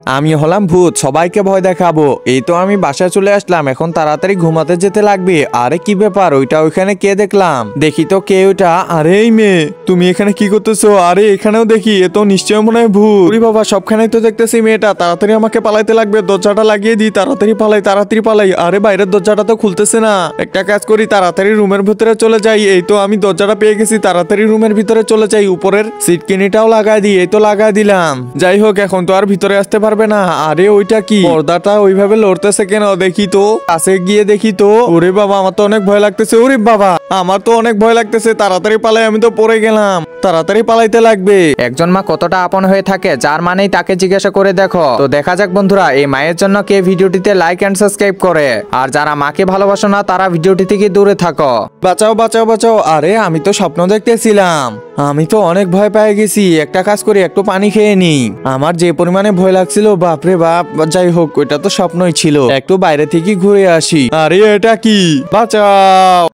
আমি হলাম ভূত, সবাইকে ভয় দেখাবো। এই তো আমি বাসায় চলে আসলাম, এখন তাড়াতাড়ি ঘুমাতে যেতে লাগবে। আরে কি ব্যাপার, ওইটা ওইখানে কে দেখলাম? দেখি তো কে ওইটা। আরে এই মেয়ে, তুমি এখানে কি করতেছো? আরে এখানেও দেখি, এ তো নিশ্চয় মনে হয় ভূত। ওরে বাবা, সবখানেই তো দেখতেছি মেয়েটা। তাড়াতাড়ি আমাকে পালাইতে লাগবে, দরজাটা লাগিয়ে দিই। তাড়াতাড়ি পালাই, তাড়াতাড়ি পালাই। আরে বাইরের দরজাটা তো খুলতেছে না। একটা কাজ করি, তাড়াতাড়ি রুমের ভিতরে চলে যাই। এই তো আমি দরজাটা পেয়ে গেছি, তাড়াতাড়ি রুমের ভিতরে চলে যাই। উপরের সিটকিনিটাও লাগাই দিই। এই তো লাগাই দিলাম। যাই হোক, এখন তো আর ভিতরে আসতে পারবে না। আরে ওইটা কি, পর্দাটা ওইভাবে লড়তেছে কেন? দেখি তো, কাছে গিয়ে দেখি তো। ওরে বাবা, আমার তো অনেক ভয় লাগতেছে। ওরে বাবা, আমার তো অনেক ভয় লাগতেছে। তাড়াতাড়ি পালাই, আমি তো পড়ে গেলাম। তাড়াতাড়ি পালাইতে লাগবে। একজন মা কতটা আপন হয়ে থাকে, যার মানেই তাকে জিজ্ঞাসা করে দেখো। তো দেখা যাক বন্ধুরা, এই মায়ের জন্য কে ভিডিওটিতে লাইক এন্ড সাবস্ক্রাইব করে। আর যারা মাকে ভালোবাসো না, তারা ভিডিওটি থেকে দূরে থাকো। বাঁচাও বাঁচাও বাঁচাও। আরে আমি তো স্বপ্ন দেখতেছিলাম। আমি তো অনেক ভয় পেয়ে গেছি। একটা কাজ করি, একটু পানি খেয়ে নি। আমার যে পরিমাণে ভয় লাগছিল, বাপরে বাপ। যাই হোক, ওইটা তো স্বপ্নই ছিল। একটু বাইরে থেকে ঘুরে আসি। আরে এটা কি, বাঁচাও।